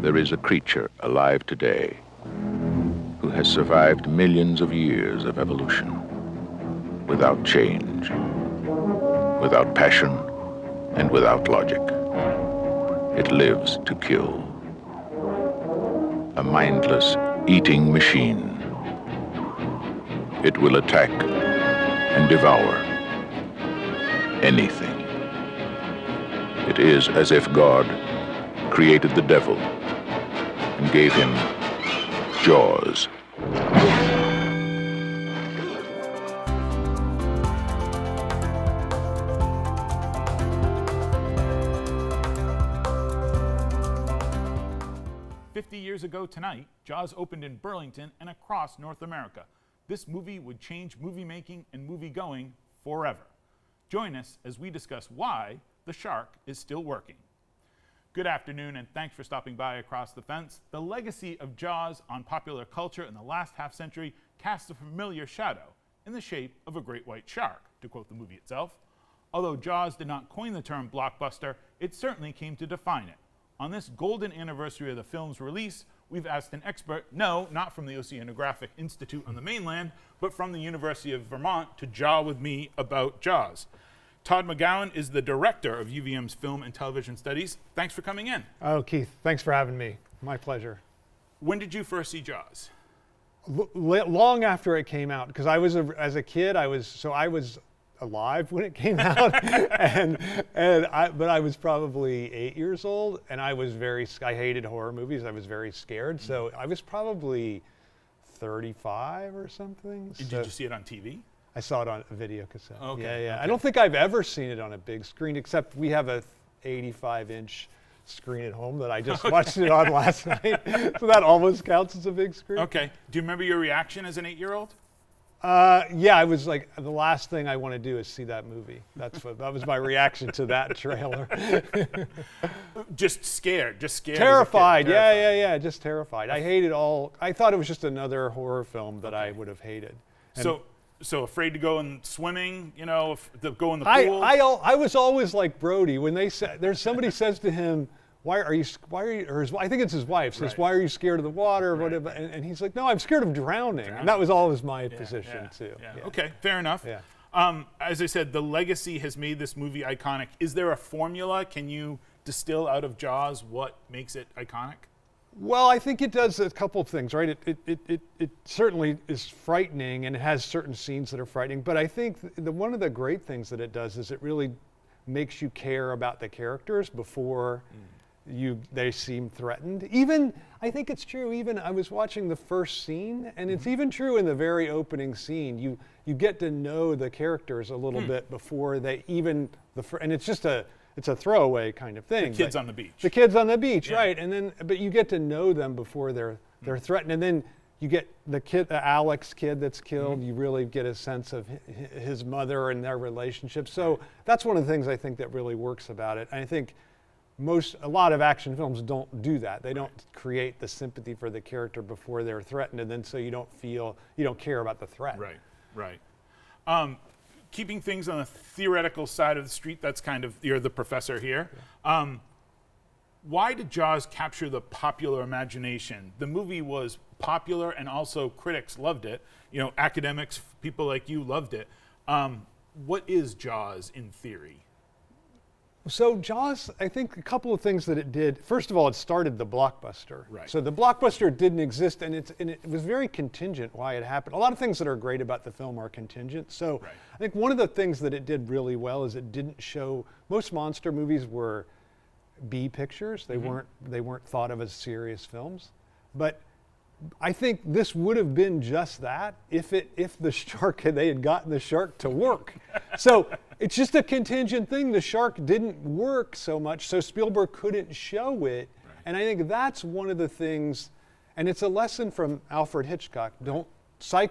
There is a creature alive today who has survived millions of years of evolution without change, without passion, and without logic. It lives to kill. A mindless eating machine. It will attack and devour anything. It is as if God created the devil and gave him jaws. 50 years ago tonight, Jaws opened in Burlington and across North America. This movie would change movie making and movie going forever. Join us as we discuss why the shark is still working. Good afternoon, and thanks for stopping by Across the Fence. The legacy of Jaws on popular culture in the last half century casts a familiar shadow in the shape of a great white shark, to quote the movie itself. Although Jaws did not coin the term blockbuster, it certainly came to define it. On this golden anniversary of the film's release, we've asked an expert, no, not from the Oceanographic Institute on the mainland, but from the University of Vermont, to jaw with me about Jaws. Todd McGowan is the director of UVM's Film and Television Studies. Thanks for coming in. Oh, Keith, thanks for having me. My pleasure. When did you first see Jaws? Long after it came out, because as a kid, I was alive when it came out, but I was probably 8 years old, and I hated horror movies. I was very scared, so I was probably 35 or something. Did you see it on TV? I saw it on a video cassette. Okay, Yeah. okay. I don't think I've ever seen it on a big screen, except we have a 85-inch screen at home that I just watched it on last night, so that almost counts as a big screen. Okay. Do you remember your reaction as an 8-year-old? Yeah, I was like, the last thing I want to do is see that movie. That was my reaction to that trailer. Just scared. Terrified. Yeah, just terrified. I hated all. I thought it was just another horror film that I would have hated. And So afraid to go in swimming, to go in the pool? I was always like Brody when somebody says to him, I think it's his wife says, right. Why are you scared of the water? Right. Whatever. And he's like, no, I'm scared of drowning. And that was always my position too. Yeah. Okay, fair enough. Yeah. As I said, the legacy has made this movie iconic. Is there a formula? Can you distill out of Jaws what makes it iconic? Well, I think it does a couple of things, right? It certainly is frightening, and it has certain scenes that are frightening. But I think one of the great things that it does is it really makes you care about the characters before they seem threatened. Even, I think it's true, even I was watching the first scene, and it's even true in the very opening scene. You get to know the characters a little bit before they even, and it's a throwaway kind of thing. The kids on the beach. The kids on the beach, right? And then, but you get to know them before they're threatened, and then you get the Alex kid that's killed. You really get a sense of his mother and their relationship. So that's one of the things I think that really works about it. And I think a lot of action films don't do that. They don't create the sympathy for the character before they're threatened, and then so you don't care about the threat. Right. Keeping things on the theoretical side of the street, that's you're the professor here. Yeah. Why did Jaws capture the popular imagination? The movie was popular, and also critics loved it. Academics, people like you loved it. What is Jaws in theory? So Jaws, I think a couple of things that it did. First of all, it started the blockbuster. Right. So the blockbuster didn't exist, and it was very contingent why it happened. A lot of things that are great about the film are contingent. So I think one of the things that it did really well is it didn't show. Most monster movies were B pictures. They weren't thought of as serious films. But I think this would have been just that if they had gotten the shark to work. So it's just a contingent thing. The shark didn't work so much, so Spielberg couldn't show it. Right. And I think that's one of the things, and it's a lesson from Alfred Hitchcock. A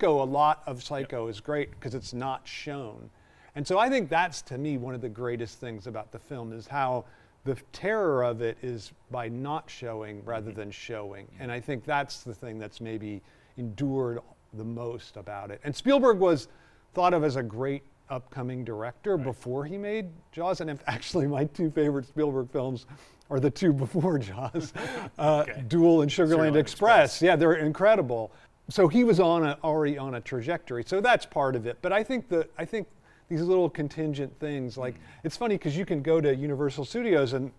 lot of Psycho is great because it's not shown. And so I think that's, to me, one of the greatest things about the film is how the terror of it is by not showing rather than showing. And I think that's the thing that's maybe endured the most about it. And Spielberg was thought of as a great upcoming director before he made Jaws. And actually, my two favorite Spielberg films are the two before Jaws, Duel and Sugarland Express. Yeah, they're incredible. So he was already on a trajectory. So that's part of it. But I think these little contingent things, like it's funny because you can go to Universal Studios and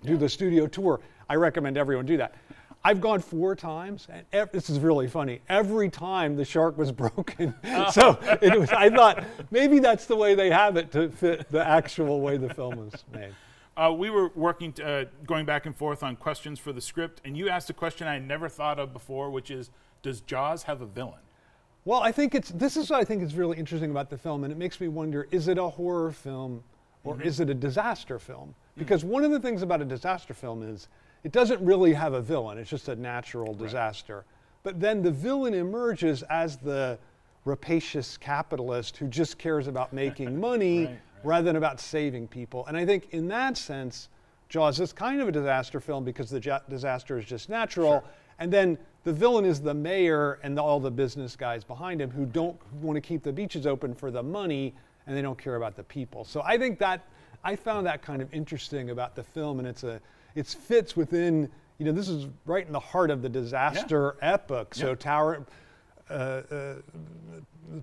do the studio tour. I recommend everyone do that. I've gone 4 times, and this is really funny. Every time the shark was broken. So I thought maybe that's the way they have it to fit the actual way the film was made. We were working, going back and forth on questions for the script, and you asked a question I never thought of before, which is, does Jaws have a villain? Well, this is what I think is really interesting about the film, and it makes me wonder, is it a horror film or is it a disaster film? Because one of the things about a disaster film is it doesn't really have a villain. It's just a natural disaster. But then the villain emerges as the rapacious capitalist who just cares about making money rather than about saving people. And I think in that sense, Jaws is kind of a disaster film because the disaster is just natural. And then the villain is the mayor and all the business guys behind him who don't want to keep the beaches open for the money, and they don't care about the people. So I think that I found that kind of interesting about the film, and it fits within, this is right in the heart of the disaster epic. So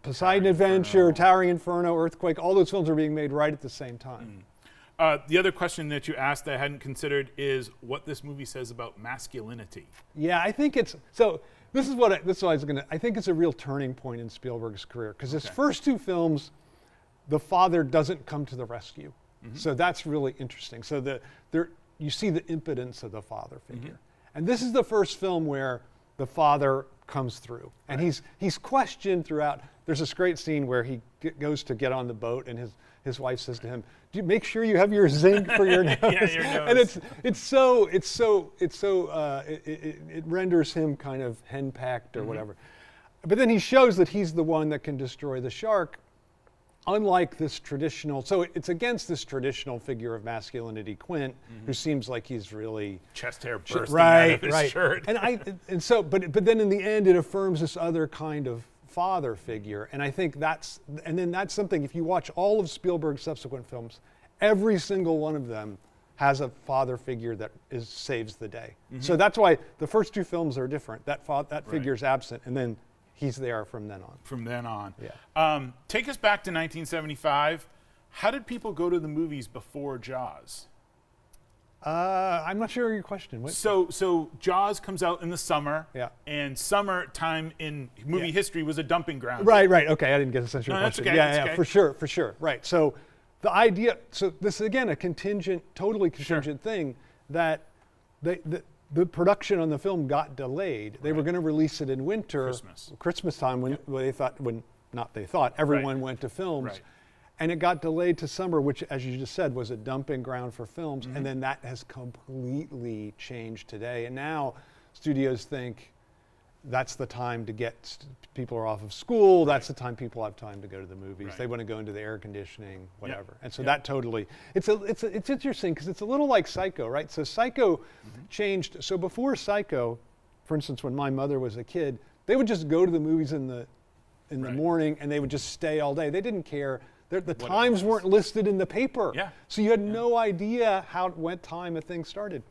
Poseidon Adventure, Towering Inferno, Earthquake, all those films are being made right at the same time. The other question that you asked that I hadn't considered is what this movie says about masculinity. Yeah, I think it's, so this is what I was going to, I think it's a real turning point in Spielberg's career, because his first 2 films, the father doesn't come to the rescue. So that's really interesting. So you see the impotence of the father figure. And this is the first film where the father comes through. And he's questioned throughout. There's this great scene where he goes to get on the boat, and his wife says to him, "Do you make sure you have your zinc for your nose?" Your nose. And it renders him kind of henpecked or whatever. But then he shows that he's the one that can destroy the shark. Unlike this traditional, so it's against this traditional figure of masculinity, Quint, who seems like he's really chest hair bursting out of his shirt. But then in the end, it affirms this other kind of father figure, and I think that's something. If you watch all of Spielberg's subsequent films, every single one of them has a father figure that saves the day. So that's why the first 2 films are different. That figure's absent, and then he's there from then on. From then on. Yeah. Take us back to 1975. How did people go to the movies before Jaws? I'm not sure your question. What? So Jaws comes out in the summer. Yeah. And summertime in movie history was a dumping ground. Right. Okay, I didn't get a sense of your question. That's okay. Yeah, for sure. Right. So the idea. So this is again a totally contingent thing that the production on the film got delayed. They were going to release it in winter, Christmas time, when everyone went to films. And it got delayed to summer, which, as you just said, was a dumping ground for films. And then that has completely changed today. And now studios think that's the time to get, people are off of school, that's the time people have time to go to the movies. They want to go into the air conditioning, whatever. And so that totally, it's interesting because it's a little like Psycho, right? So Psycho changed. So before Psycho, for instance, when my mother was a kid, they would just go to the movies in the morning, and they would just stay all day. They didn't care. The times weren't listed in the paper. So you had no idea what time a thing started.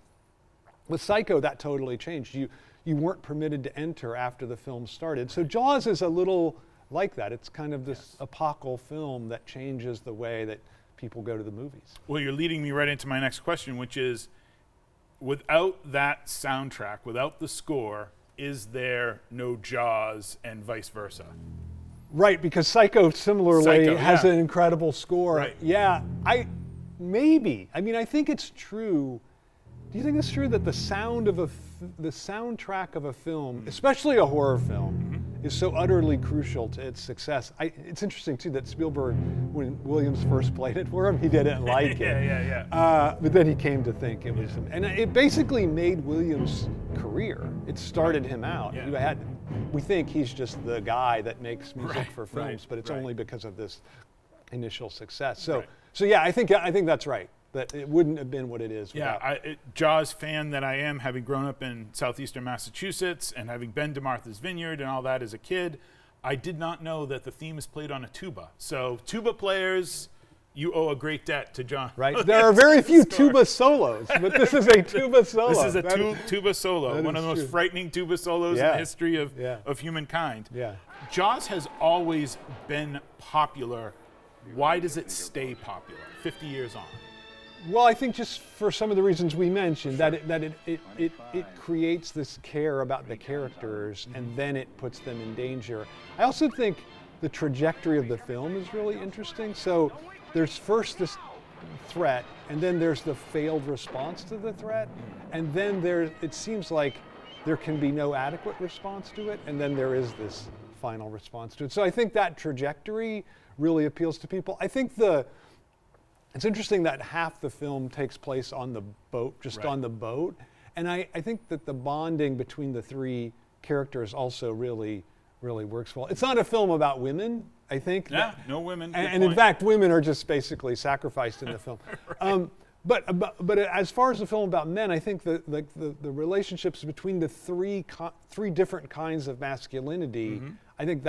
With Psycho, that totally changed. You weren't permitted to enter after the film started. So Jaws is a little like that. It's kind of this epochal film that changes the way that people go to the movies. Well, you're leading me right into my next question, which is, without that soundtrack, without the score, is there no Jaws and vice versa? Right, because Psycho similarly has an incredible score. Right. Yeah, I think it's true. Do you think it's true that the soundtrack of a film, especially a horror film, is so utterly crucial to its success? It's interesting too that Spielberg, when Williams first played it for him, he didn't like it. But then he came to think it was, and it basically made Williams' career. It started him out. We think he's just the guy that makes music for films, but it's only because of this initial success. So yeah, I think that's right. That it wouldn't have been what it is without. Jaws fan that I am, having grown up in southeastern Massachusetts and having been to Martha's Vineyard and all that as a kid, I did not know that the theme is played on a tuba. So tuba players, you owe a great debt to John. Right. There are very few tuba solos, but this is a tuba solo. This is a tuba solo, one of the most frightening tuba solos in the history of humankind. Yeah. Jaws has always been popular. Why does it stay popular 50 years on? Well, I think just for some of the reasons we mentioned, that it creates this care about the characters, and then it puts them in danger. I also think the trajectory of the film is really interesting. So there's first this threat, and then there's the failed response to the threat, and then it seems like there can be no adequate response to it, and then there is this final response to it. So I think that trajectory really appeals to people. I think it's interesting that half the film takes place on the boat, on the boat. And I think that the bonding between the three characters also really works well. It's not a film about women, I think. Yeah, no women. And in fact, women are just basically sacrificed in the film. Right. But as far as the film about men, I think the relationships between the three different kinds of masculinity, I think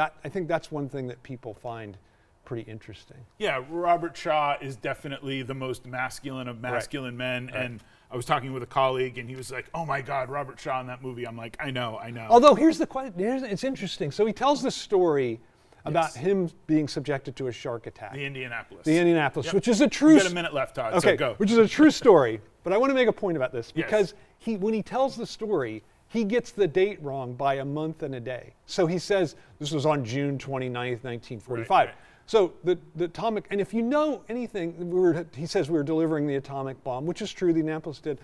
that's one thing that people find pretty interesting. Yeah, Robert Shaw is definitely the most masculine of masculine men. Right. And I was talking with a colleague, and he was like, "Oh my God, Robert Shaw in that movie." I'm like, "I know." Although here's the question. It's interesting. So he tells the story about him being subjected to a shark attack. The Indianapolis, yep. Which is a true. We've got a minute left, Todd. Okay, so go. Which is a true story. But I want to make a point about this because when he tells the story, he gets the date wrong by a month and a day. So he says this was on June 29th, 1945. Right. So the atomic, and if you know anything, he says we were delivering the atomic bomb, which is true, the Indianapolis did.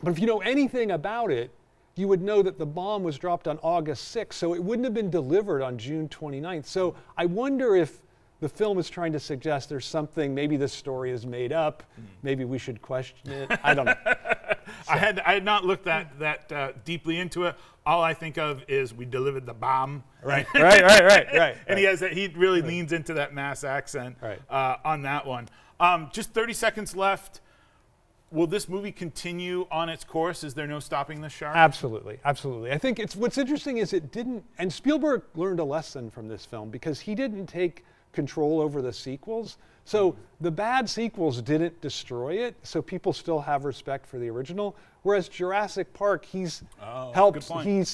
But if you know anything about it, you would know that the bomb was dropped on August 6th, so it wouldn't have been delivered on June 29th. So I wonder if the film is trying to suggest there's something, maybe this story is made up, maybe we should question it, I don't know. So. I had not looked that deeply into it. All I think of is we delivered the bomb. Right. And he really leans into that mass accent on that one. Just 30 seconds left. Will this movie continue on its course? Is there no stopping the shark? Absolutely. I think what's interesting is it didn't, and Spielberg learned a lesson from this film because he didn't take control over the sequels. So the bad sequels didn't destroy it, so people still have respect for the original. Whereas Jurassic Park, he's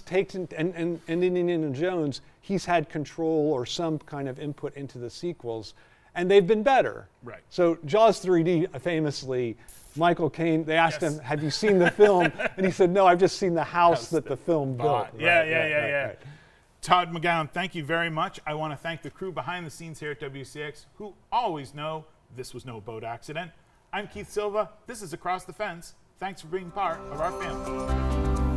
taken, and Indiana Jones, he's had control or some kind of input into the sequels, and they've been better. Right. So Jaws 3D, famously, Michael Caine, they asked him, "Have you seen the film?" And he said, "No, I've just seen the house that the film built." Yeah. Todd McGowan, thank you very much. I want to thank the crew behind the scenes here at WCX who always know this was no boat accident. I'm Keith Silva. This is Across the Fence. Thanks for being part of our family.